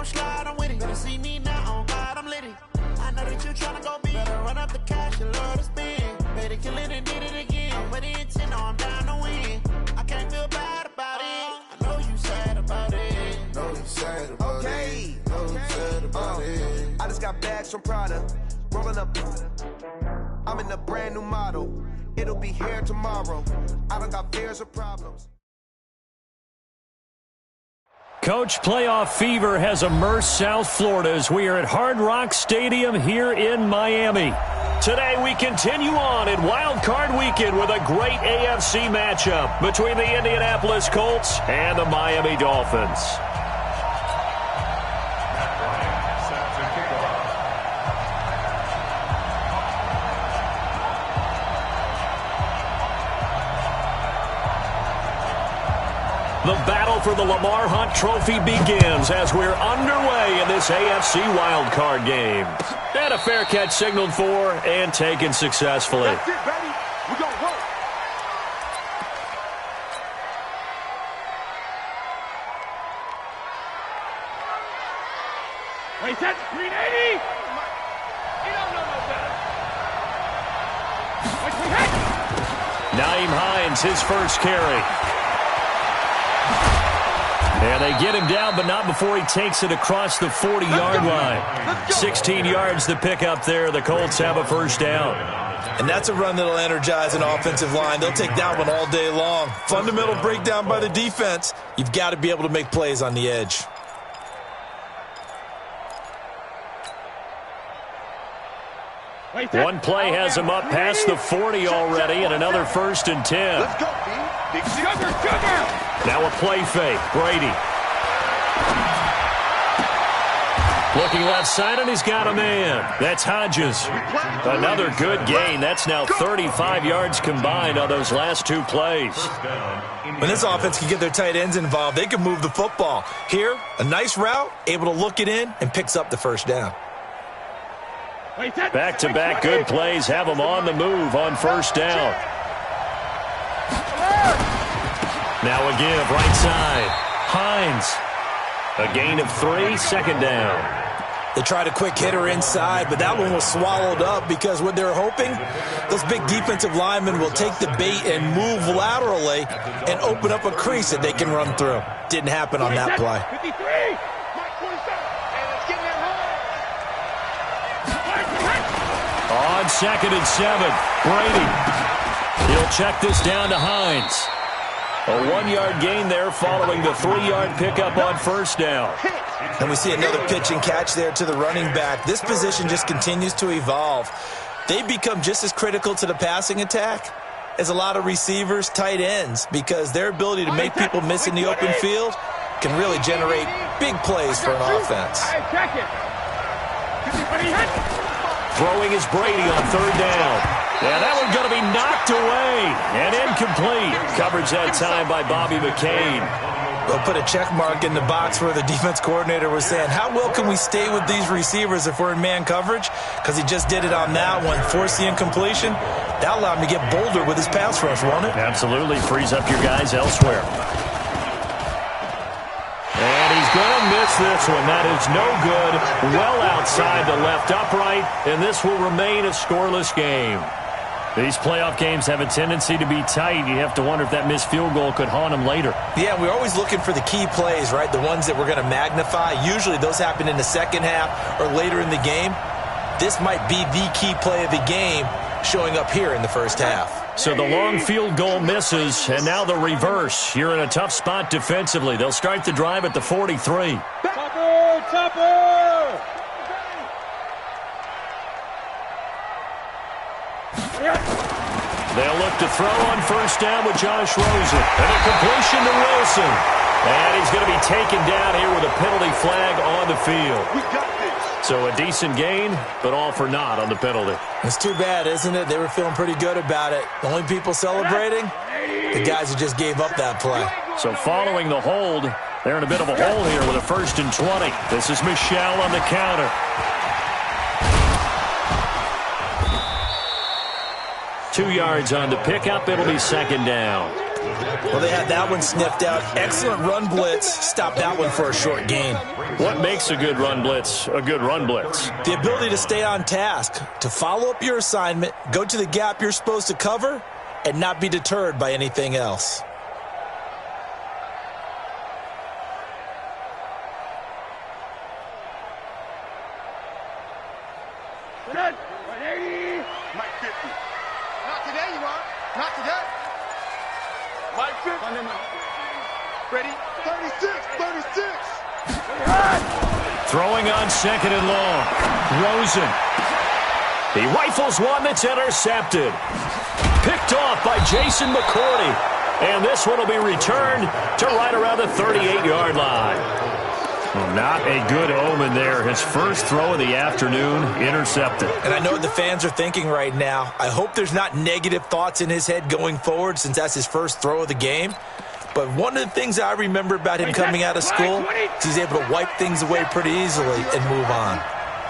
gon' slide, I'm with it. Better see me now, on God, I'm litty. I know that you tryna go big. Better run up the cash, you love to spend. Better kill it and did it again. I'm with the intent, no, I'm down to win. I can't feel bad about it. I know you sad about it. Know you sad about it. Know you sad about it. I just got bags from Prada. Rolling up. I'm in a brand new model. It'll be here tomorrow. I don't got fears or problems. Coach, playoff fever has immersed South Florida as we are at Hard Rock Stadium here in Miami. Today we continue on in Wild Card Weekend with a great AFC matchup between the Indianapolis Colts and the Miami Dolphins. The battle for the Lamar Hunt Trophy begins as we're underway in this AFC wildcard game. And a fair catch signaled for and taken successfully. That's it, baby. We're going to work. Wait, that's 380. You don't know no better. Wait, Naeem Hines, his first carry. And they get him down, but not before he takes it across the 40-yard line. 16 yards to pick up there. The Colts have a first down. And that's a run that'll energize an offensive line. They'll take that one all day long. Fundamental breakdown by the defense. You've got to be able to make plays on the edge. One play has him up past the 40 already, and another 1st and 10. Let's go, B. Big sugar. Now a play fake. Brady. Looking left side, and he's got a man. That's Hodges. Another good gain. That's now 35 yards combined on those last two plays. When this offense can get their tight ends involved, they can move the football. Here, a nice route, able to look it in, and picks up the first down. Back-to-back good plays have them on the move on first down. Now a give, right side. Hines. A gain of 3, second down. They tried a quick hitter inside, but that one was swallowed up because what they're hoping, those big defensive linemen will take the bait and move laterally and open up a crease that they can run through. Didn't happen on that play. 53. On 2nd and 7, Brady. He'll check this down to Hines. A 1-yard gain there following the 3-yard pickup on first down. And we see another pitch and catch there to the running back. This position just continues to evolve. They become just as critical to the passing attack as a lot of receivers, tight ends, because their ability to make people miss in the open field can really generate big plays for an offense. Throwing is Brady on 3rd down. And that one's going to be knocked away and incomplete. Coverage that time by Bobby McCain. They'll put a check mark in the box where the defense coordinator was saying, how well can we stay with these receivers if we're in man coverage? Because he just did it on that one, forced the incompletion. That allowed him to get bolder with his pass rush, won't it? Absolutely. Frees up your guys elsewhere. And he's going to miss this one. That is no good. Well outside the left upright, and this will remain a scoreless game. These playoff games have a tendency to be tight. You have to wonder if that missed field goal could haunt them later. Yeah, we're always looking for the key plays, right? The ones that we're going to magnify. Usually those happen in the second half or later in the game. This might be the key play of the game showing up here in the first half. So the long field goal misses, and now the reverse. You're in a tough spot defensively. They'll start the drive at the 43. Chopper! They'll look to throw on first down with Josh Rosen. And a completion to Wilson. And he's going to be taken down here with a penalty flag on the field. We got this. So a decent gain, but all for naught on the penalty. It's too bad, isn't it? They were feeling pretty good about it. The only people celebrating, the guys who just gave up that play. So following the hold, they're in a bit of a hole here with a 1st and 20. This is Michel on the counter. Two yards on the pickup. It'll be second down. Well, they had that one sniffed out. Excellent run blitz. Stop that one for a short gain. What makes a good run blitz a good run blitz? The ability to stay on task, to follow up your assignment, go to the gap you're supposed to cover, and not be deterred by anything else. Mike 50. Not today, you are. Not today. Mike 50. Ready? 36, 36. Throwing on second and long. Rosen. He rifles one that's intercepted. Picked off by Jason McCourty. And this one will be returned to right around the 38-yard line. Well, not a good omen there. His first throw of the afternoon, intercepted. And I know what the fans are thinking right now. I hope there's not negative thoughts in his head going forward since that's his first throw of the game. But one of the things I remember about him coming out of school is he's able to wipe things away pretty easily and move on.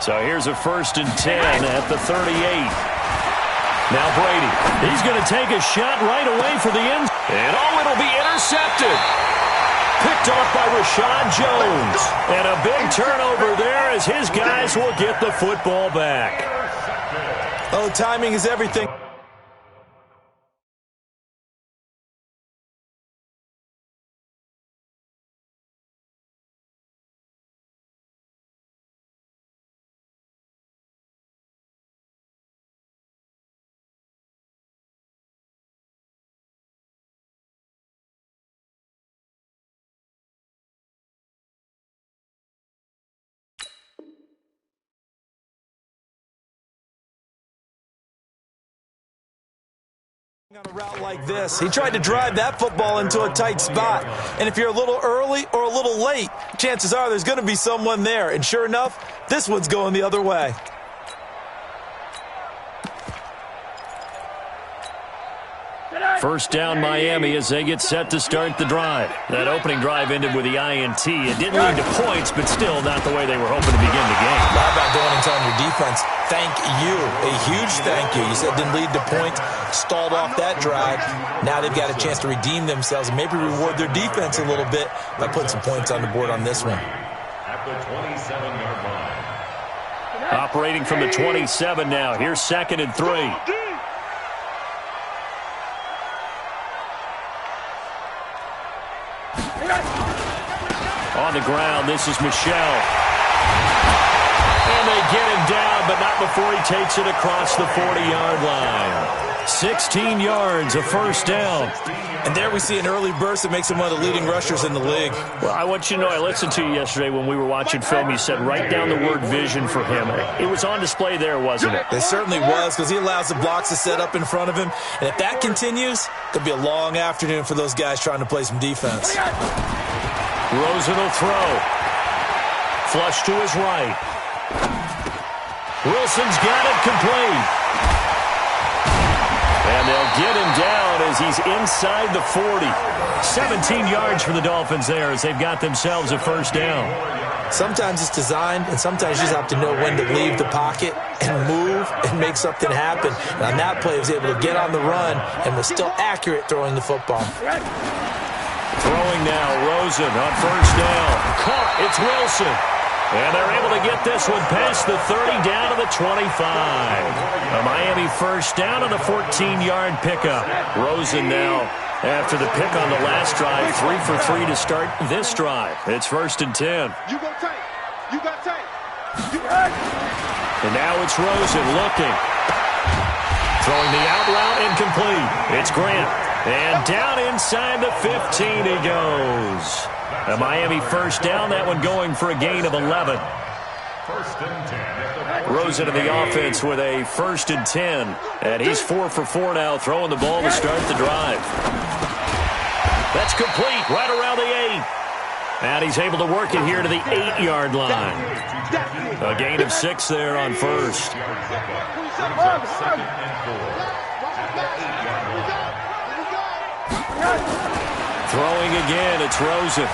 So here's a 1st and 10 at the 38. Now Brady. He's going to take a shot right away for the end. And it'll be intercepted. Picked off by Rashad Jones. And a big turnover there as his guys will get the football back. Oh, timing is everything. On a route like this, he tried to drive that football into a tight spot. And if you're a little early or a little late, chances are there's going to be someone there. And sure enough, this one's going the other way. First down Miami as they get set to start the drive. That opening drive ended with the INT. It didn't lead to points, but still not the way they were hoping to begin the game. How about going and telling your defense, thank you, a huge thank you. You said didn't lead to points, stalled off that drive. Now they've got a chance to redeem themselves and maybe reward their defense a little bit by putting some points on the board on this one. At the 27-yard line. Operating from the 27 now. Here's 2nd and 3. On the ground, this is Michel. And they get him down, but not before he takes it across the 40-yard line. 16 yards, a first down. And there we see an early burst that makes him one of the leading rushers in the league. Well, I want you to know, I listened to you yesterday when we were watching film. You said write down the word vision for him. It was on display there, wasn't it? It certainly was, because he allows the blocks to set up in front of him. And if that continues, it could be a long afternoon for those guys trying to play some defense. Rosen will throw. Flush to his right. Wilson's got it complete. And they'll get him down as he's inside the 40. 17 yards for the Dolphins there as they've got themselves a first down. Sometimes it's designed, and sometimes you just have to know when to leave the pocket and move and make something happen. And on that play, he was able to get on the run and was still accurate throwing the football. Throwing now, Rosen on first down. Caught, it's Wilson. And they're able to get this one past the 30 down to the 25. A Miami first down on a 14-yard pickup. Rosen now, after the pick on the last drive, 3 for 3 to start this drive. It's 1st and 10. You go tight. You got tight. And now it's Rosen looking. Throwing the out route incomplete. It's Grant. And down inside the 15 he goes. A Miami first down, that one going for a gain of 11. 1st and 10. Rosen in the offense with a 1st and 10. And he's 4 for 4 now, throwing the ball to start the drive. That's complete, right around the 8. And he's able to work it here to the 8-yard line. A gain of 6 there on first. 2nd and 4. Throwing again, it's Rosen.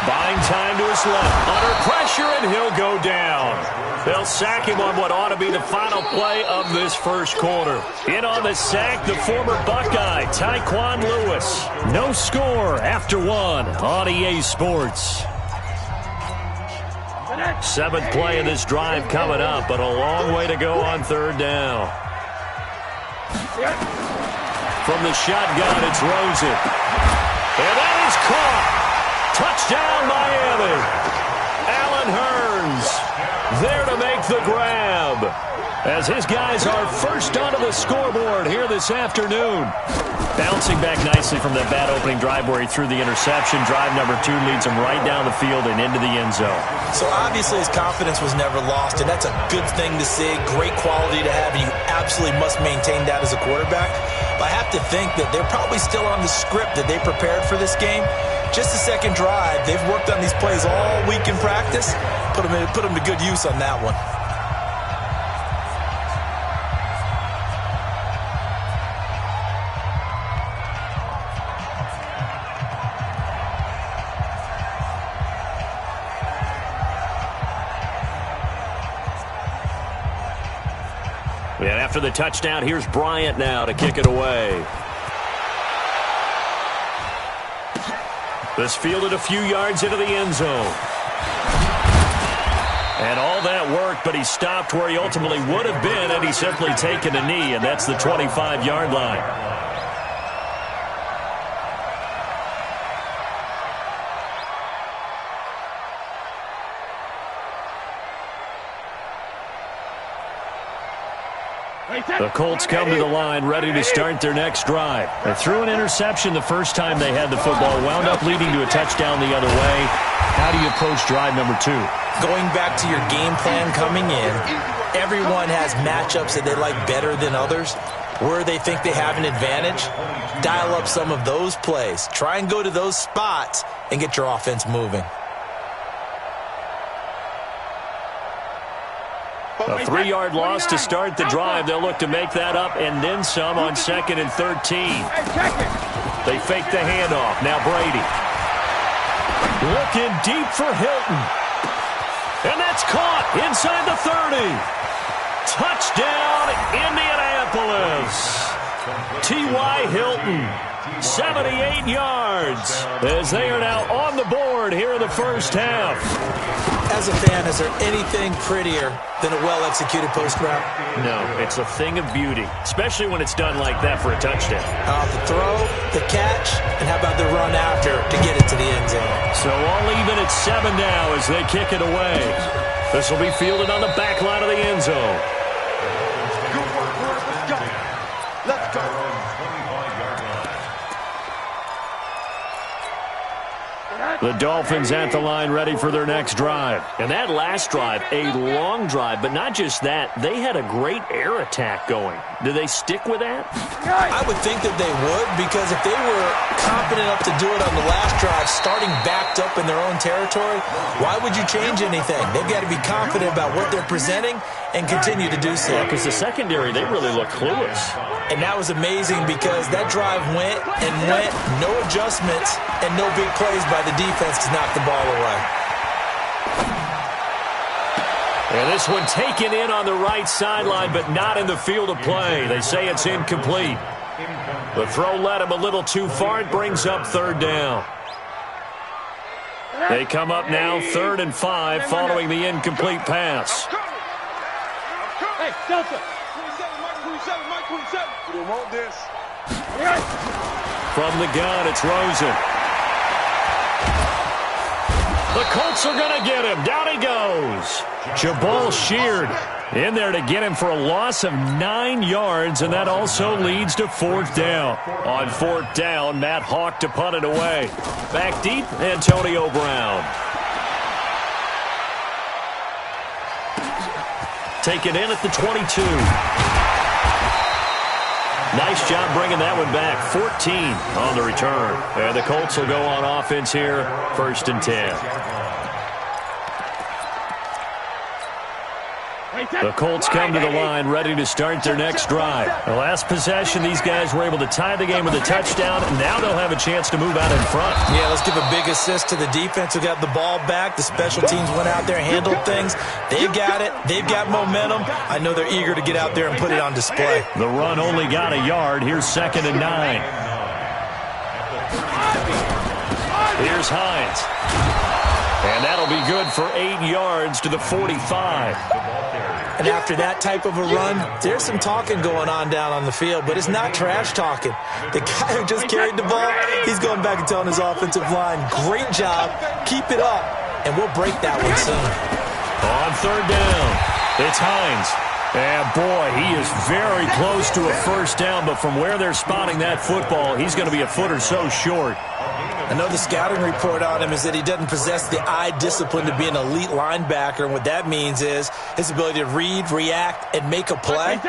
Buying time to his left. Under pressure, and he'll go down. They'll sack him on what ought to be the final play of this first quarter. In on the sack, the former Buckeye, Tyquan Lewis. No score after one on EA Sports. Seventh play of this drive coming up, but a long way to go on third down. From the shotgun, it's Rosen. And that is caught. Touchdown, Miami. Allen Hurns there to make the grab, as his guys are first onto the scoreboard here this afternoon. Bouncing back nicely from that bad opening drive where he threw the interception. Drive number 2 leads him right down the field and into the end zone. So obviously his confidence was never lost, and that's a good thing to see. Great quality to have, and you absolutely must maintain that as a quarterback. But I have to think that they're probably still on the script that they prepared for this game. Just the second drive. They've worked on these plays all week in practice. Put them to good use on that one. And after the touchdown, here's Bryant now to kick it away. This fielded a few yards into the end zone. And all that worked, but he stopped where he ultimately would have been, and he's simply taken a knee, and that's the 25-yard line. The Colts come to the line, ready to start their next drive. They threw an interception the first time they had the football, wound up leading to a touchdown the other way. How do you approach drive number 2? Going back to your game plan coming in, everyone has matchups that they like better than others. Where they think they have an advantage, dial up some of those plays. Try and go to those spots and get your offense moving. A 3-yard loss to start the drive. They'll look to make that up and then some on 2nd and 13. They fake the handoff. Now Brady. Looking deep for Hilton. And that's caught inside the 30. Touchdown, Indianapolis. T.Y. Hilton, 78 yards, as they are now on the board here in the first half. As a fan, is there anything prettier than a well-executed post route? No, it's a thing of beauty, especially when it's done like that for a touchdown. The throw, the catch, and how about the run after to get it to the end zone? So all even at 7 now as they kick it away. This will be fielded on the back line of the end zone. Good work, let's go. Let's go. The Dolphins at the line ready for their next drive. And that last drive, a long drive, but not just that. They had a great air attack going. Do they stick with that? I would think that they would, because if they were confident enough to do it on the last drive, starting backed up in their own territory, why would you change anything? They've got to be confident about what they're presenting and continue to do so. Yeah, because the secondary, they really look clueless. And that was amazing because that drive went and went, no adjustments, and no big plays by the defense to knock the ball away. And this one taken in on the right sideline, but not in the field of play. They say it's incomplete. The throw led him a little too far. It brings up 3rd down. They come up now 3rd and 5 following the incomplete pass. Hey, Delta. 27, Mike 27. You don't want this. From the gun, it's Rosen. The Colts are going to get him. Down he goes. Jabal Sheard in there to get him for a loss of 9 yards, and that also leads to 4th down. On 4th down, Matt Hawk to punt it away. Back deep, Antonio Brown. Taken in at the 22. Nice job bringing that one back. 14 on the return. And the Colts will go on offense here, 1st and 10. The Colts come to the line ready to start their next drive. The last possession, these guys were able to tie the game with a touchdown, and now they'll have a chance to move out in front. Yeah, let's give a big assist to the defense who got the ball back. The special teams went out there, handled things. They got it. They've got momentum. I know they're eager to get out there and put it on display. The run only got a yard. Here's 2nd and 9. Here's Hines. And that'll be good for 8 yards to the 45. And after that type of a run, there's some talking going on down on the field, but it's not trash talking. The guy who just carried the ball, he's going back and telling his offensive line, great job, keep it up, and we'll break that one soon. On 3rd down, it's Hines. And boy, he is very close to a first down, but from where they're spotting that football, he's going to be a foot or so short. I know the scouting report on him is that he doesn't possess the eye discipline to be an elite linebacker, and what that means is his ability to read, react, and make a play.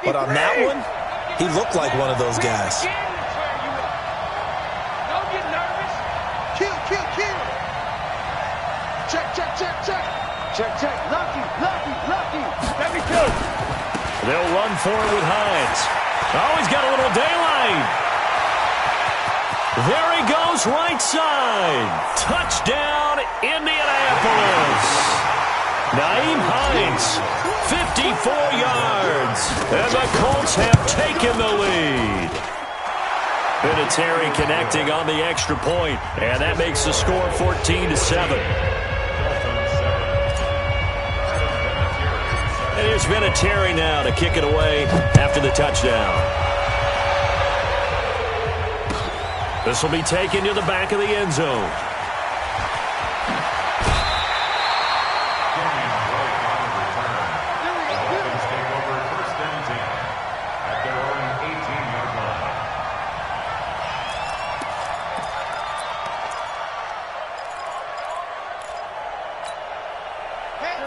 But on that one, he looked like one of those guys. Don't get nervous. Kill. Check. Lucky. Let me kill. They'll run for it with Hines. Oh, he's got a little daylight. There he goes, right side. Touchdown, Indianapolis. Nyheim Hines, 54 yards. And the Colts have taken the lead. Vinatieri connecting on the extra point, and that makes the score 14-7. And here's Vinatieri now to kick it away after the touchdown. This will be taken to the back of the end zone.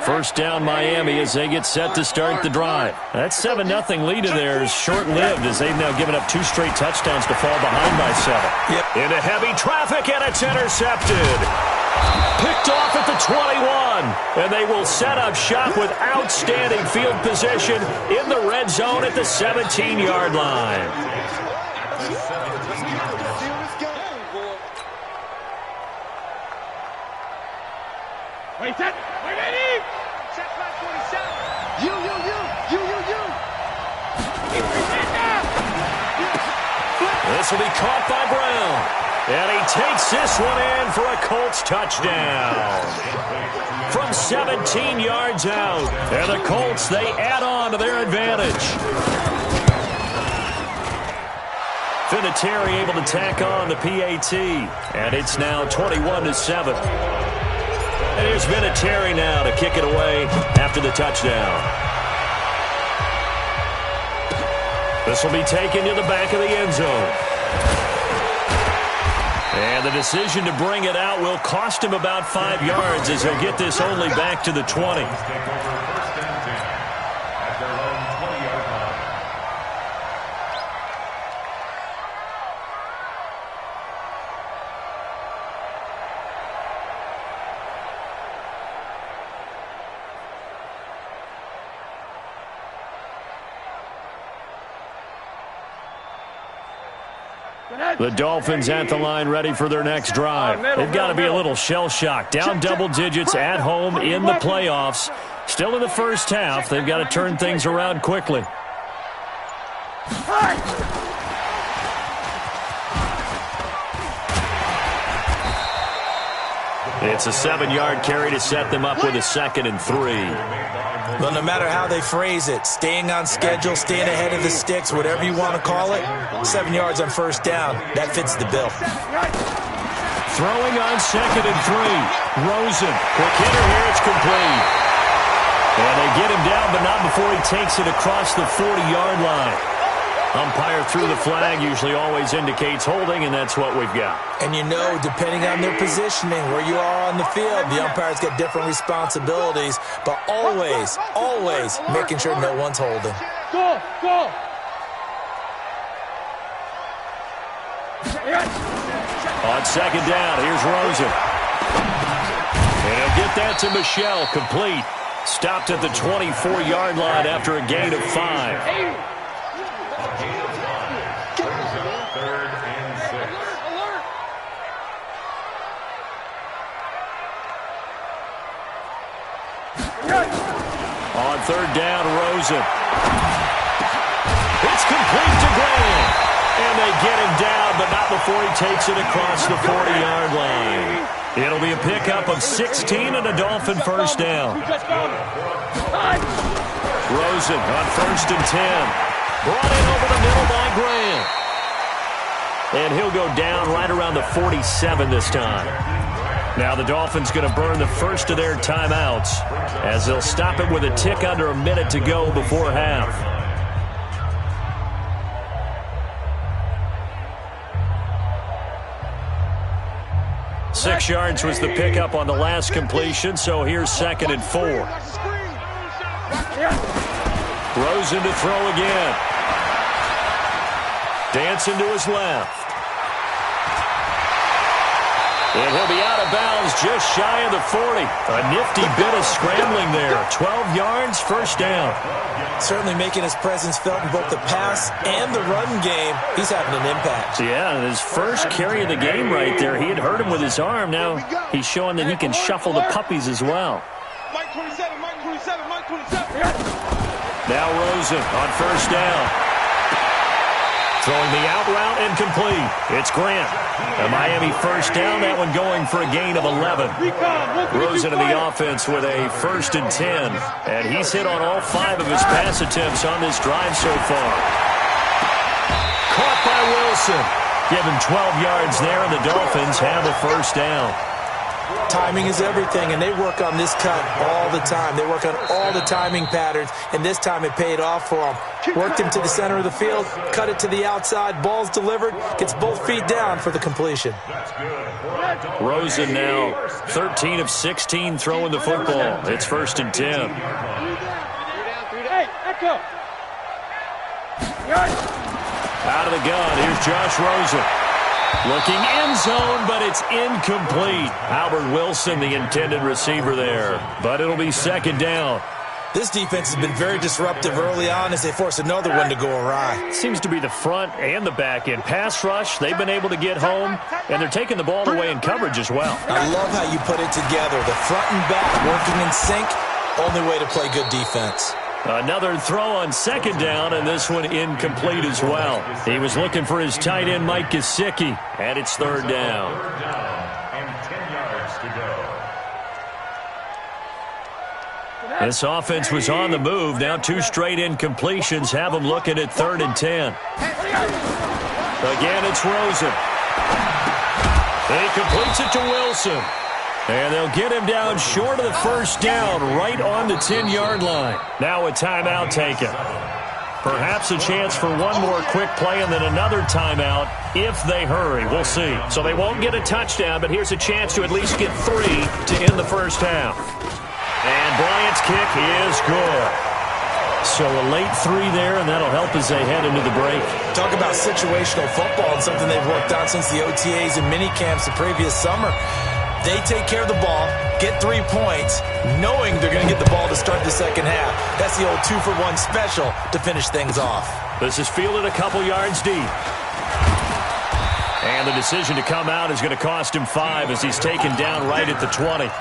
First down Miami as they get set to start the drive. That 7-0 lead of theirs short-lived as they've now given up 2 straight touchdowns to fall behind by 7. Yep. Into heavy traffic, and it's intercepted. Picked off at the 21, and they will set up shop with outstanding field position in the red zone at the 17-yard line. Wait, set. Wait, ready. Set flat 47. You. This will be caught by Brown. And he takes this one in for a Colts touchdown. From 17 yards out. And the Colts, they add on to their advantage. Vinatieri able to tack on the PAT. And it's now 21-7. And here's Vinatieri now to kick it away after the touchdown. This will be taken to the back of the end zone. And the decision to bring it out will cost him about 5 yards as he'll get this only back to the 20. The Dolphins at the line ready for their next drive. They've got to be a little shell-shocked. Down double digits at home in the playoffs. Still in the first half. They've got to turn things around quickly. It's a 7-yard carry to set them up with a 2nd and 3. Well, no matter how they phrase it, staying on schedule, staying ahead of the sticks, whatever you want to call it, 7 yards on first down, that fits the bill. Throwing on 2nd and 3. Rosen, quick hitter here, it's complete. And they get him down, but not before he takes it across the 40-yard line. Umpire threw the flag, usually always indicates holding, and that's what we've got. And you know, depending on their positioning, where you are on the field, the umpires get different responsibilities, but always making sure no one's holding. Go! On 2nd down, here's Rosen. And he'll get that to Michel, complete. Stopped at the 24-yard line after a gain of 5. A gain of 5. Brings up 3rd and 6. On 3rd down, Rosen. It's complete to Graham. And they get him down, but not before he takes it across the 40-yard line. It'll be a pickup of 16 and a Dolphin first down. Rosen on 1st and 10. Brought in over the middle by Graham. And he'll go down right around the 47 this time. Now the Dolphins going to burn the first of their timeouts as they'll stop it with a tick under a minute to go before half. Six yards was the pickup on the last completion, so here's 2nd and 4. Rosen to throw again. Dancing to his left. And he'll be out of bounds just shy of the 40. A nifty bit of scrambling there. 12 yards, first down. Certainly making his presence felt in both the pass and the run game. He's having an impact. Yeah, and his first carry of the game right there. He had hurt him with his arm. Now he's showing that he can shuffle the puppies as well. Mike 27, Mike 27, Mike 27. Now Rosen on 1st down. Throwing the out route incomplete. It's Grant. A Miami first down. That one going for a gain of 11. Rosen in the offense with a 1st and 10. And he's hit on all 5 of his pass attempts on this drive so far. Caught by Wilson. Give him 12 yards there, and the Dolphins have a first down. Timing is everything, and they work on this cut all the time. They work on all the timing patterns, and this time it paid off for them. Worked him to the center of the field, cut it to the outside, ball's delivered, gets both feet down for the completion. Rosen now 13 of 16 throwing the football. It's 1st and 10. Out of the gun, here's Josh Rosen. Looking end zone, but it's incomplete. Albert Wilson, the intended receiver there. But it'll be 2nd down. This defense has been very disruptive early on as they force another one to go awry. Seems to be the front and the back end. Pass rush, they've been able to get home, and they're taking the ball away in coverage as well. I love how you put it together. The front and back working in sync, only way to play good defense. Another throw on 2nd down, and this one incomplete as well. He was looking for his tight end, Mike Gesicki, and it's 3rd down. And 10 yards to go. This offense was on the move. Now 2 straight incompletions have them looking at 3rd and 10. Again, it's Rosen. He completes it to Wilson. And they'll get him down short of the first down, right on the 10-yard line. Now a timeout taken. Perhaps a chance for one more quick play and then another timeout if they hurry. We'll see. So they won't get a touchdown, but here's a chance to at least get 3 to end the first half. And Bryant's kick is good. So a late 3 there, and that'll help as they head into the break. Talk about situational football and something they've worked on since the OTAs and mini camps the previous summer. They take care of the ball, get 3 points, knowing they're going to get the ball to start the second half. That's the old 2-for-1 special to finish things off. This is fielded a couple yards deep. And the decision to come out is going to cost him 5 as he's taken down right at the 20. The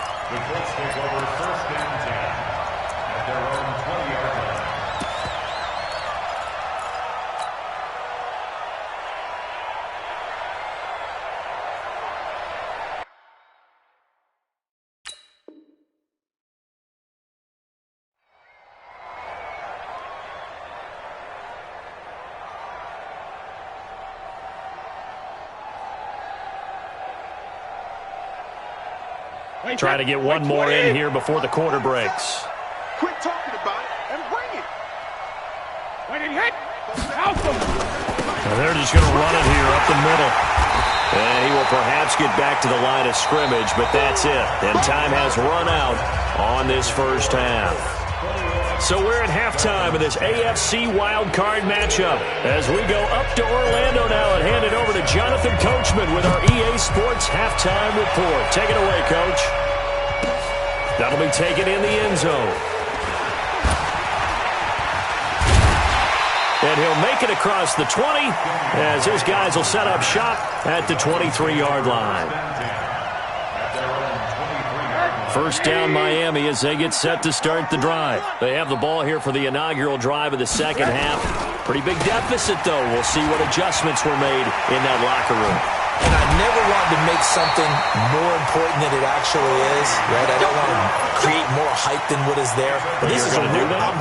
Colts take over 1st and 10 at their own 20-yard line. Trying to get one more in here before the quarter breaks. Quit talking about it and bring it. When it hit, And they're just going to run it here up the middle. And he will perhaps get back to the line of scrimmage, but that's it. And time has run out on this first half. So we're at halftime of this AFC wildcard matchup as we go up to Orlando now and hand it over to Jonathan Coachman with our EA Sports Halftime Report. Take it away, Coach. That'll be taken in the end zone. And he'll make it across the 20 as his guys will set up shop at the 23-yard line. First down Miami as they get set to start the drive. They have the ball here for the inaugural drive of the second half. Pretty big deficit, though. We'll see what adjustments were made in that locker room. And I never wanted to make something more important than it actually is, right? I don't want to create more hype than what is there. But this is I'm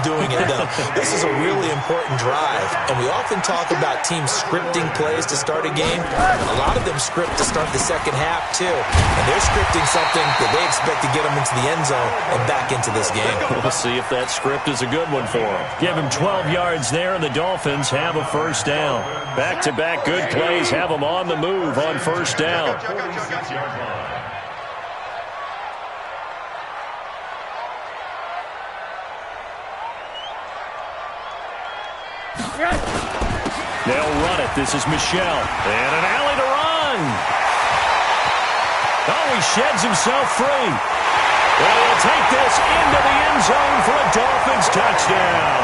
doing it, though. This is a really important drive. And we often talk about teams scripting plays to start a game. A lot of them script to start the second half, too. And they're scripting something that they expect to get them into the end zone and back into this game. We'll see if that script is a good one for them. Give him 12 yards there, and the Dolphins have a first down. Back-to-back good plays have them on the move on first down. They'll run it. This is Michel. And an alley to run. Oh, he sheds himself free. And he'll take this into the end zone for a Dolphins touchdown.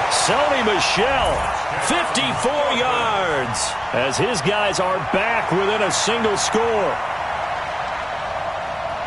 Sony Michel, 54 yards, as his guys are back within a single score.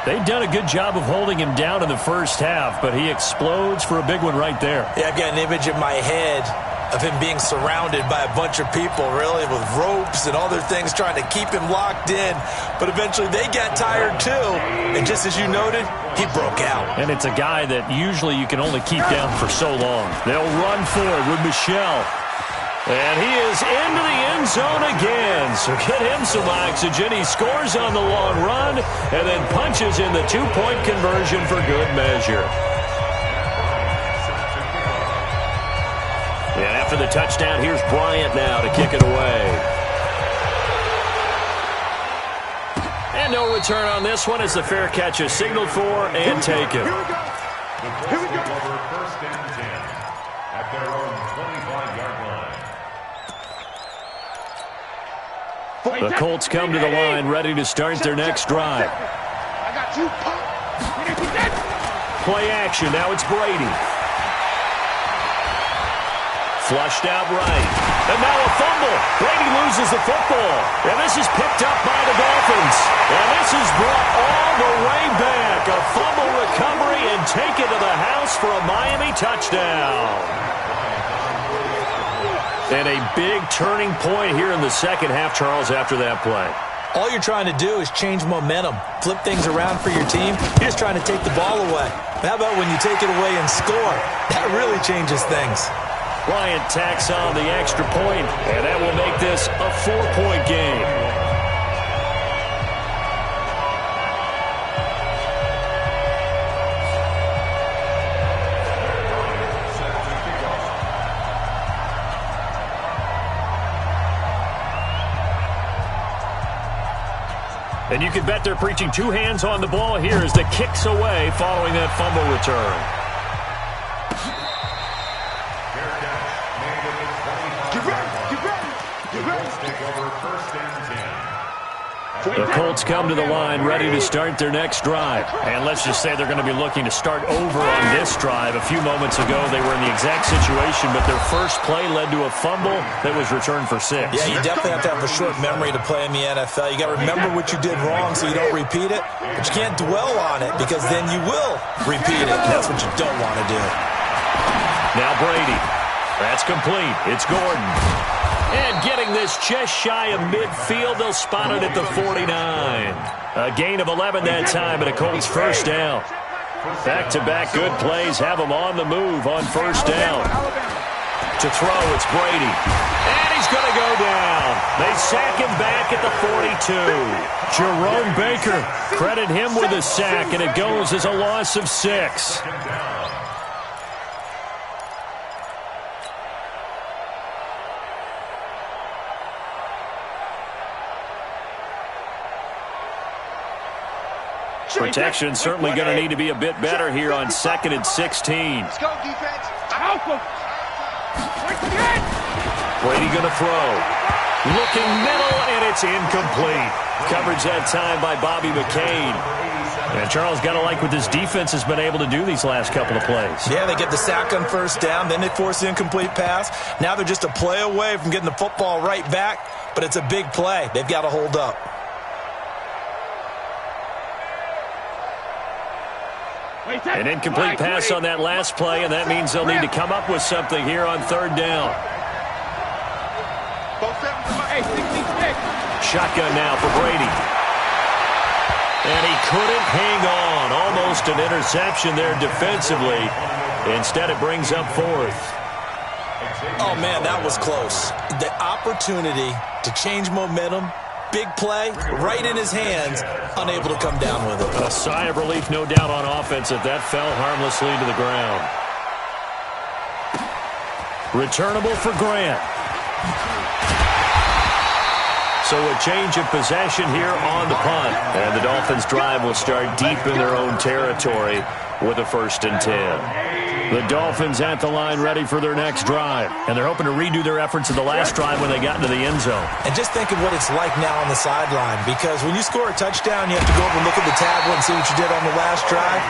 They've done a good job of holding him down in the first half, but he explodes for a big one right there. Yeah, I've got an image in my head of him being surrounded by a bunch of people, really, with ropes and other things trying to keep him locked in. But eventually they got tired, too. And just as you noted, he broke out. And it's a guy that usually you can only keep down for so long. They'll run forward with Michel. And he is into the end zone again. So get him some oxygen. He scores on the long run and then punches in the two-point conversion for good measure. And after the touchdown, here's Bryant now to kick it away. And no return on this one as the fair catch is signaled for and taken. The Colts take over first and 10 at their own 25-yard line. The Colts come to the line ready to start their next drive. I got you, Pop. Play action. Now it's Brady. Flushed out right. And now a fumble. Brady loses the football. And this is picked up by the Dolphins. And this is brought all the way back. A fumble recovery and taken to the house for a Miami touchdown. And a big turning point here in the second half, Charles, after that play. All you're trying to do is change momentum, flip things around for your team. You're just trying to take the ball away. How about when you take it away and score? That really changes things. Bryant tacks on the extra point, and that will make this a 4-point game. And you can bet they're preaching two hands on the ball here as the kick's away following that fumble return. The Colts come to the line ready to start their next drive. And let's just say they're going to be looking to start over on this drive. A few moments ago, they were in the exact situation, but their first play led to a fumble that was returned for 6. Yeah, you definitely have to have a short memory to play in the NFL. You got to remember what you did wrong so you don't repeat it, but you can't dwell on it because then you will repeat it. And that's what you don't want to do. Now Brady. That's complete. It's Gordon. And getting this just shy of midfield, they'll spot it at the 49. A gain of 11 that time and a Colts first down. Back-to-back good plays have them on the move on first down. To throw, it's Brady. And he's going to go down. They sack him back at the 42. Jerome Baker, credit him with a sack, and it goes as a loss of 6. Protection certainly going to need to be a bit better here on 2nd and 16. Let's go, defense. Brady going to throw. Looking middle, and it's incomplete. Coverage that time by Bobby McCain. And Charles, got to like what this defense has been able to do these last couple of plays. Yeah, they get the sack on first down, then they force the incomplete pass. Now they're just a play away from getting the football right back, but it's a big play. They've got to hold up. An incomplete pass on that last play, and that means they'll need to come up with something here on third down. Shotgun now for Brady. And he couldn't hang on. Almost an interception there defensively. Instead, it brings up fourth. Oh, man, that was close. The opportunity to change momentum, big play, right in his hands, unable to come down with it. A sigh of relief, no doubt, on offense if that fell harmlessly to the ground. Returnable for Grant. So a change of possession here on the punt. And the Dolphins' drive will start deep in their own territory with a 1st and 10. The Dolphins at the line ready for their next drive. And they're hoping to redo their efforts in the last drive when they got into the end zone. And just think of what it's like now on the sideline. Because when you score a touchdown, you have to go over and look at the tablet and see what you did on the last drive.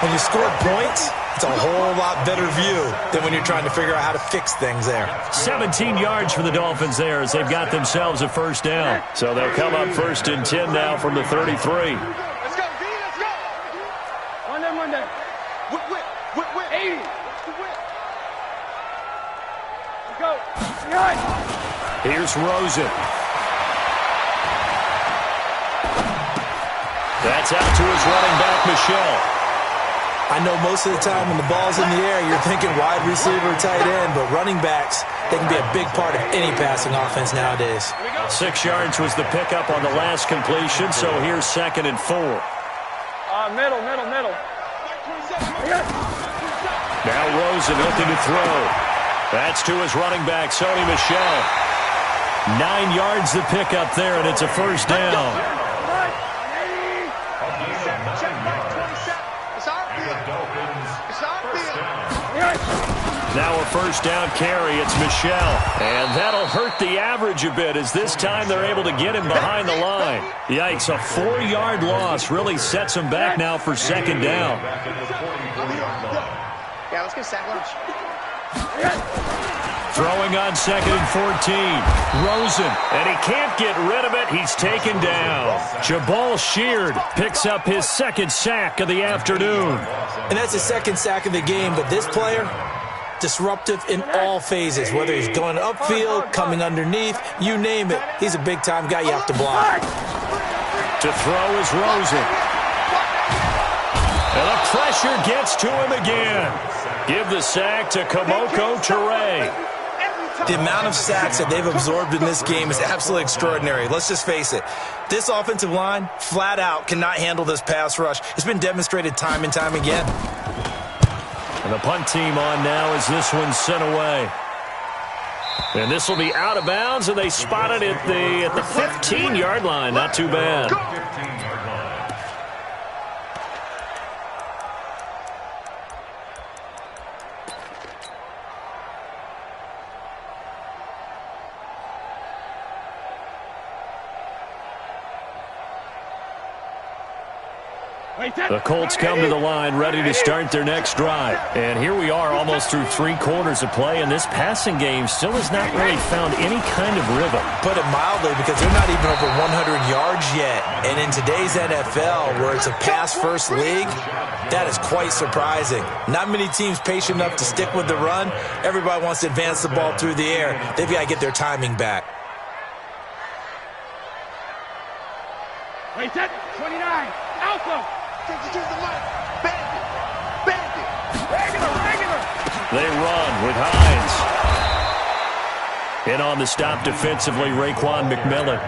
When you score points, it's a whole lot better view than when you're trying to figure out how to fix things there. 17 yards for the Dolphins there as they've got themselves a 1st down. So they'll come up 1st and 10 now from the 33. Let's go, D, let's go. One day. Whip. 80. Let's go. Here's Rosen. That's out to his running back, Michelle. I know most of the time when the ball's in the air, you're thinking wide receiver, tight end, but running backs, they can be a big part of any passing offense nowadays. 6 yards was the pickup on the last completion, so here's 2nd and 4. Middle. Now Rosen looking to throw. That's to his running back, Sony Michel. 9 yards the pickup there, and it's a 1st down. Now a 1st down carry. It's Michel. And that'll hurt the average a bit as this time they're able to get him behind the line. Yikes, a 4-yard loss really sets him back now for 2nd down. Yeah, let's get sack lunch. Throwing on 2nd and 14. Rosen. And he can't get rid of it. He's taken down. Jabal Sheard picks up his 2nd sack of the afternoon. And that's his 2nd sack of the game, but this player, disruptive in all phases, whether he's going upfield, coming underneath, you name it. He's a big-time guy you have to block. To throw is Rosen. And the pressure gets to him again. Give the sack to Kamoko Toure. The amount of sacks that they've absorbed in this game is absolutely extraordinary. Let's just face it. This offensive line, flat out, cannot handle this pass rush. It's been demonstrated time and time again. And the punt team on now as this one's sent away. And this will be out of bounds, and they spot it at the 15-yard line. Not too bad. The Colts come to the line ready to start their next drive. And here we are almost through 3 quarters of play, and this passing game still has not really found any kind of rhythm. Put it mildly, because they're not even over 100 yards yet. And in today's NFL, where it's a pass-first league, that is quite surprising. Not many teams patient enough to stick with the run. Everybody wants to advance the ball through the air. They've got to get their timing back. Wait, 29. Alpha. They run with Hines. And on the stop defensively, Raekwon McMillan.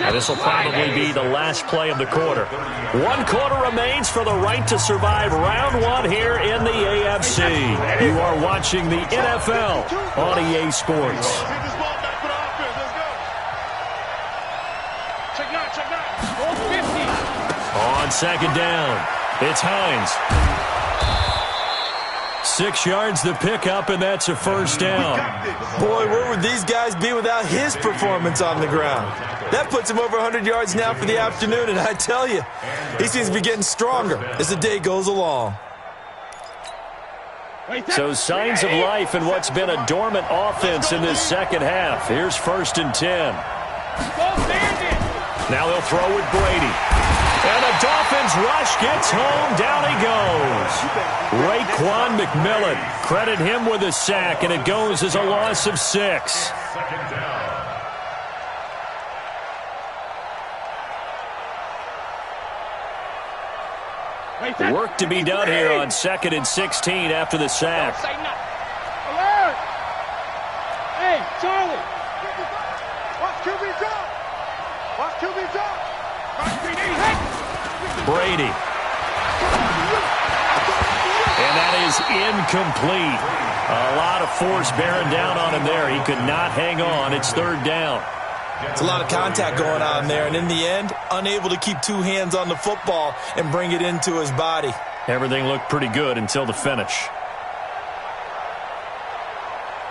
And this will probably be the last play of the quarter. 1 quarter remains for the right to survive round 1 here in the AFC. You are watching the NFL on EA Sports. On 2nd down, it's Hines. 6 yards the pickup, and that's a first down. Boy, where would these guys be without his performance on the ground? That puts him over 100 yards now for the afternoon, and I tell you, he seems to be getting stronger as the day goes along. So signs of life in what's been a dormant offense in this second half. Here's 1st and 10. Now they'll throw with Brady. And the Dolphins rush gets home. Down he goes. Raekwon McMillan. Credit him with a sack, and it goes as a loss of 6. Work to be done here on 2nd and 16 after the sack. Alert! Hey, Charlie! Watch QB drop! Watch QB drop! Brady. And that is incomplete. A lot of force bearing down on him there. He could not hang on. It's 3rd down. It's a lot of contact going on there, and in the end, unable to keep 2 hands on the football and bring it into his body. Everything looked pretty good until the finish.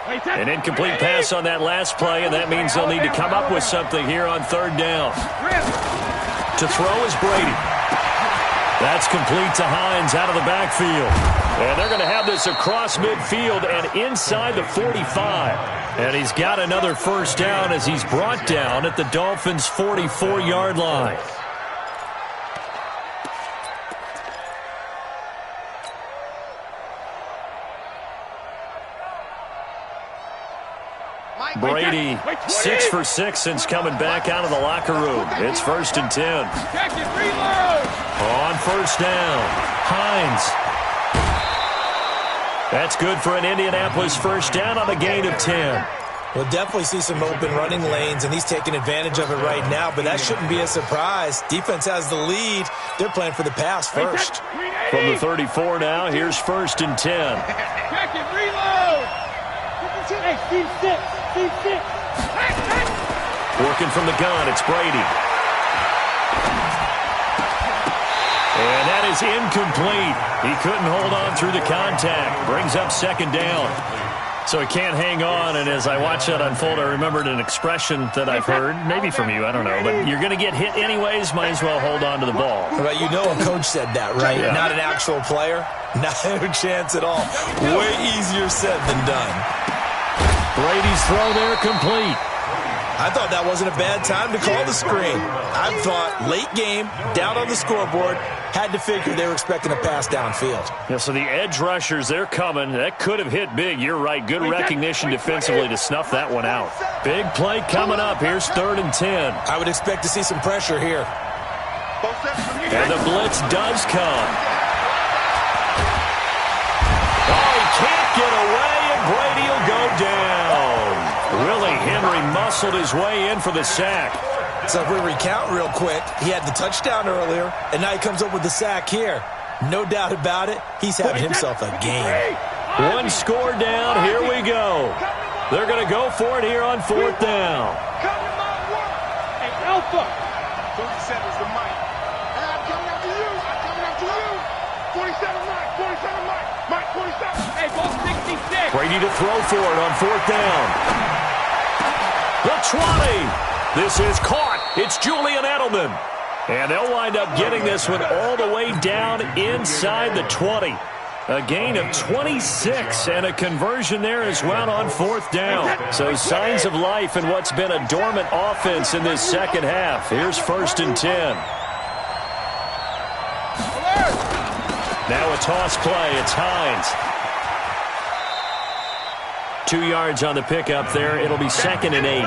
An incomplete pass on that last play, and that means they'll need to come up with something here on 3rd down. To throw is Brady. That's complete to Hines out of the backfield. And they're going to have this across midfield and inside the 45. And he's got another first down as he's brought down at the Dolphins' 44-yard line. Brady, 6 for 6 since coming back out of the locker room. It's 1st and 10. On 1st down, Hines. That's good for an Indianapolis first down on a gain of 10. We'll definitely see some open running lanes, and he's taking advantage of it right now, but that shouldn't be a surprise. Defense has the lead. They're playing for the pass first. From the 34 now, here's 1st and 10. Check it, reload! Hey, Steve 6. Working from the gun, it's Brady. And that is incomplete. He couldn't hold on through the contact. Brings up 2nd down. So he can't hang on, and as I watch that unfold, I remembered an expression that I've heard, maybe from you, I don't know, but you're going to get hit anyways, might as well hold on to the ball. Well, you know a coach said that, right? Yeah. Not an actual player. Not a chance at all. Way easier said than done. Brady's throw there complete. I thought that wasn't a bad time to call the screen. I thought late game, down on the scoreboard, had to figure they were expecting a pass downfield. Yeah, so the edge rushers, they're coming. That could have hit big. You're right. Good recognition defensively to snuff that one out. Big play coming up. Here's 3rd and 10. I would expect to see some pressure here. And the blitz does come. Oh, he can't get away, and Brady will go down. Willie Henry muscled his way in for the sack. So if we recount real quick, he had the touchdown earlier, and now he comes up with the sack here. No doubt about it, he's having himself a game. 1 score down, here we go. They're going to go for it here on 4th down. Hey, Alpha. 47's the mic. I'm coming after you. 47 Mike. 47 Mike. Mike 47. Hey, ball 66. Brady to throw for it on 4th down. The 20. This is caught. It's Julian Edelman. And they'll wind up getting this one all the way down inside the 20. A gain of 26 and a conversion there as well on 4th down. So signs of life in what's been a dormant offense in this second half. Here's 1st and 10. Now a toss play. It's Hines. 2 yards on the pickup there. It'll be 2nd and 8.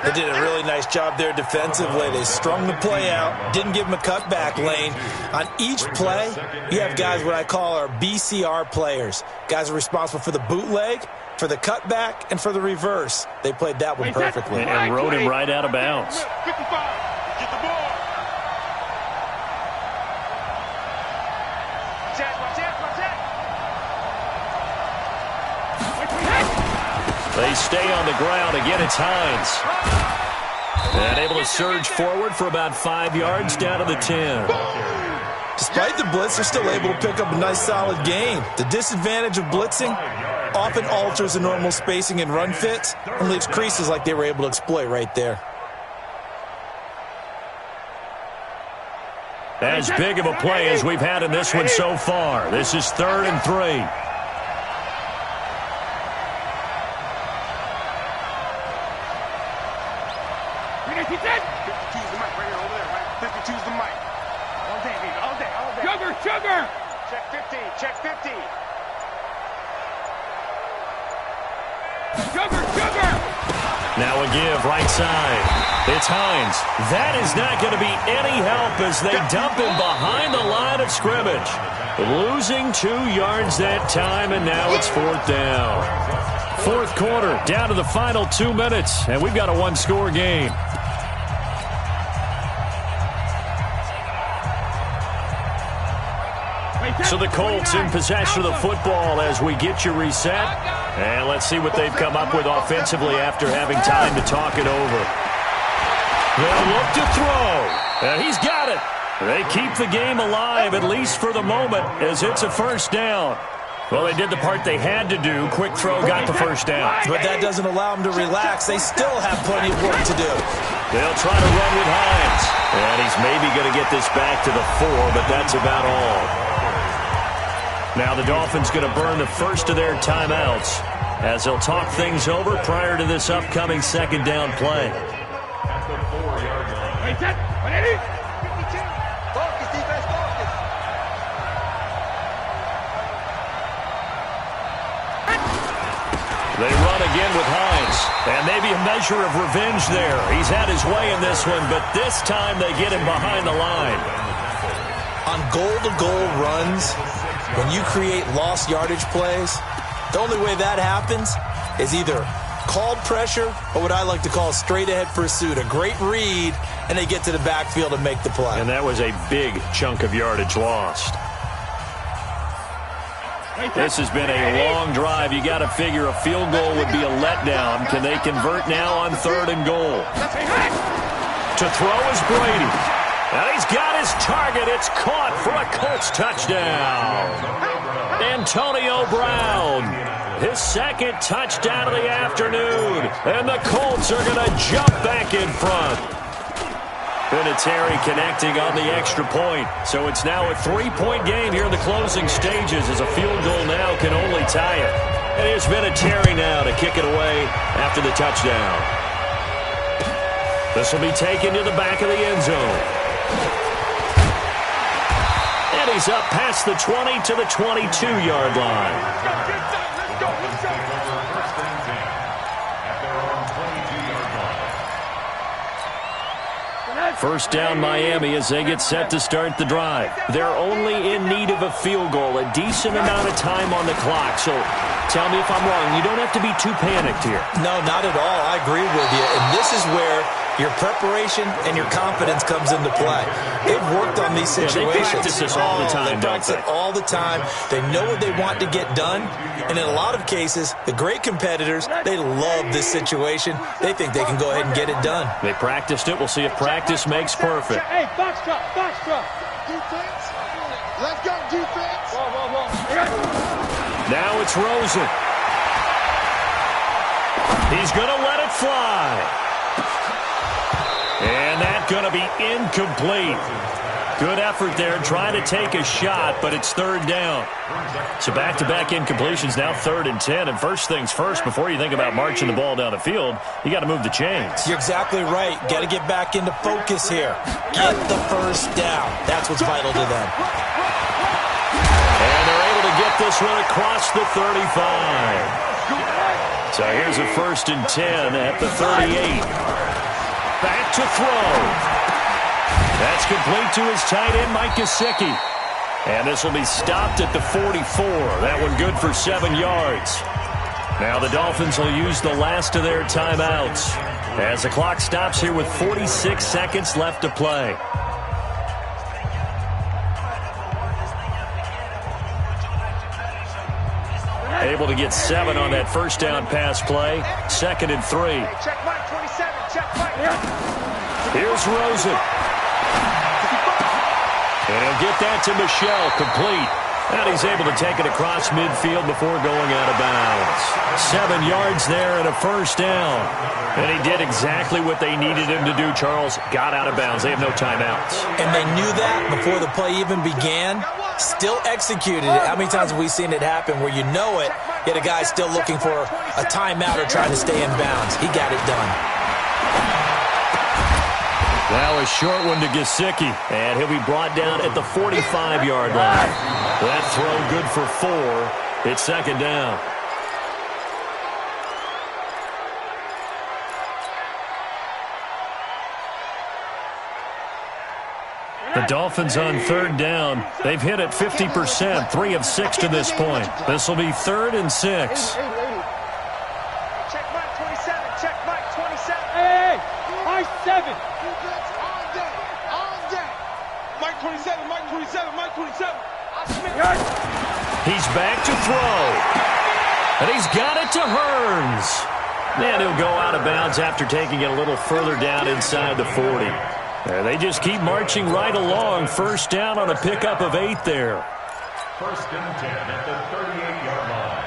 They did a really nice job there defensively. They strung the play out, didn't give him a cutback lane. On each play, you have guys what I call our BCR players. Guys are responsible for the bootleg, for the cutback, and for the reverse. They played that one perfectly. And rode him right out of bounds. 55. Get the ball. They stay on the ground. Again, it's Hines. And able to surge forward for about 5 yards down to the 10. Despite the blitz, they're still able to pick up a nice solid gain. The disadvantage of blitzing often alters the normal spacing and run fits and leaves creases like they were able to exploit right there. As big of a play as we've had in this one so far. This is 3rd and 3. Sugar! Check 50, check 50. Sugar! Now a give right side. It's Hines. That is not going to be any help as they dump him behind the line of scrimmage. Losing 2 yards that time, and now it's 4th down. 4th quarter, down to the final 2 minutes, and we've got a 1-score game. So the Colts in possession of the football as we get you reset. And let's see what they've come up with offensively after having time to talk it over. They'll look to throw. And he's got it. They keep the game alive, at least for the moment, as it's a 1st down. Well, they did the part they had to do. Quick throw got the 1st down. But that doesn't allow them to relax. They still have plenty of work to do. They'll try to run with Hines. And he's maybe going to get this back to the 4, but that's about all. Now the Dolphins going to burn the first of their timeouts as they'll talk things over prior to this upcoming 2nd down play. At the 4-yard line. They run again with Hines, and maybe a measure of revenge there. He's had his way in this one, but this time they get him behind the line. On goal-to-goal runs, when you create lost yardage plays, the only way that happens is either called pressure or what I like to call straight-ahead pursuit. A great read, and they get to the backfield and make the play. And that was a big chunk of yardage lost. This has been a long drive. You got to figure a field goal would be a letdown. Can they convert now on 3rd and goal? To throw is Brady. And he's got his target. It's caught for a Colts touchdown. Antonio Brown, his 2nd touchdown of the afternoon. And the Colts are going to jump back in front. Vinatieri connecting on the extra point. So it's now a 3-point game here in the closing stages as a field goal now can only tie it. And here's Vinatieri now to kick it away after the touchdown. This will be taken to the back of the end zone. And he's up past the 20 to the 22-yard line. First down Miami as they get set to start the drive. They're only in need of a field goal, a decent amount of time on the clock. So tell me if I'm wrong. You don't have to be too panicked here. No, not at all. I agree with you. And this is where your preparation and your confidence comes into play. They've worked on these situations. They practice this all the time, They practice it all the time. They know what they want to get done. And in a lot of cases, the great competitors, they love this situation. They think they can go ahead and get it done. They practiced it. We'll see if practice makes perfect. Hey, box drop. Defense. Let's go, defense. Now it's Rosen. He's going to let it fly. And that's going to be incomplete. Good effort there trying to take a shot, but it's 3rd down. So back-to-back incompletions, now 3rd and 10. And first things first, before you think about marching the ball down the field, you got to move the chains. You're exactly right. Got to get back into focus here. Get the first down. That's what's vital to them. And they're able to get this one across the 35. So here's a 1st and 10 at the 38. Back to throw. That's complete to his tight end, Mike Gesicki. And this will be stopped at the 44. That one good for 7 yards. Now the Dolphins will use the last of their timeouts as the clock stops here with 46 seconds left to play. Able to get 7 on that first down pass play. 2nd and 3. Check Mike 27. Check Mike. Here's Rosen. And he'll get that to Michel, complete. And he's able to take it across midfield before going out of bounds. 7 yards there and a first down. And he did exactly what they needed him to do, Charles. Got out of bounds. They have no timeouts. And they knew that before the play even began. Still executed it. How many times have we seen it happen where you know it, yet a guy's still looking for a timeout or trying to stay in bounds? He got it done. Now a short one to Gesicki, and he'll be brought down at the 45-yard line. That throw good for 4. It's second down. The Dolphins on third down. They've hit it 50%, 3 of 6 to this point. This will be 3rd and 6. Check Mike 27. Check Mike 27. Hey, Mike 7. On deck. Mike 27. Mike 27. Mike 27. He's back to throw. And he's got it to Hearns. And he'll go out of bounds after taking it a little further down inside the 40. And they just keep marching right along. First down on a pickup of 8 there. 1st and 10 at the 38-yard line.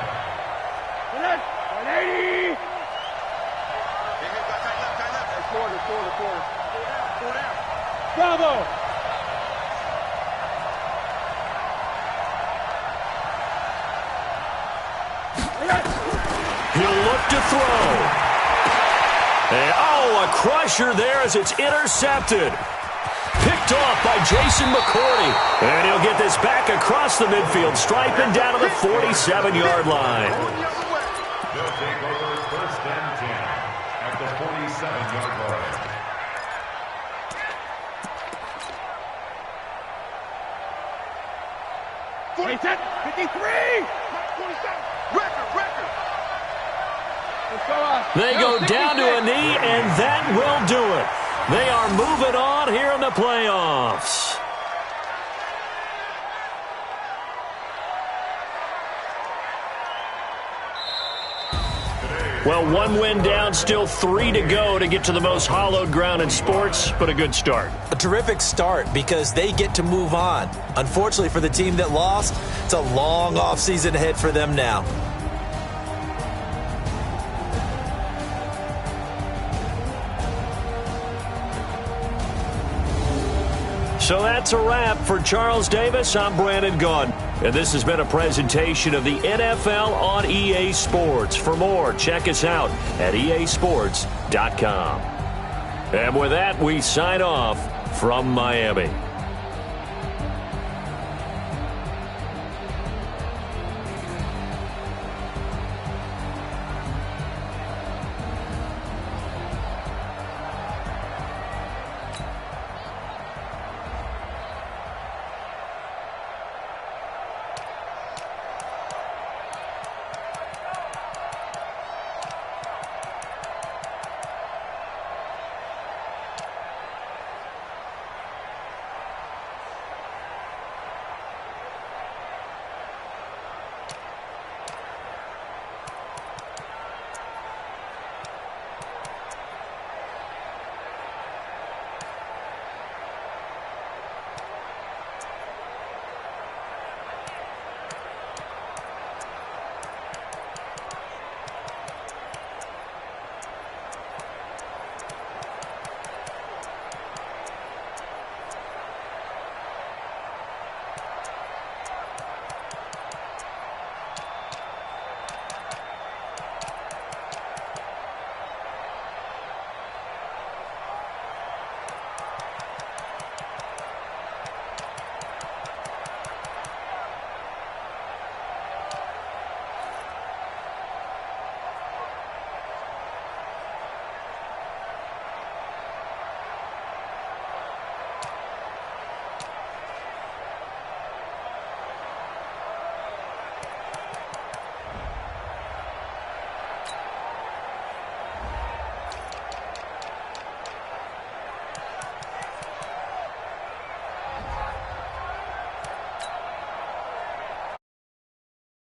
180. Bravo. He'll look to throw. And, a crusher there as it's intercepted. Picked off by Jason McCourty. And he'll get this back across the midfield, striping down to the 47-yard line. They'll take over 1st and 10 at the 47-yard line. Record. They go down to a knee, and that will do it. They are moving on here in the playoffs. Well, 1 win down, still 3 to go to get to the most hallowed ground in sports, but a good start. A terrific start because they get to move on. Unfortunately for the team that lost, it's a long offseason ahead for them now. So that's a wrap for Charles Davis. I'm Brandon Gaudin, and this has been a presentation of the NFL on EA Sports. For more, check us out at easports.com. And with that, we sign off from Miami.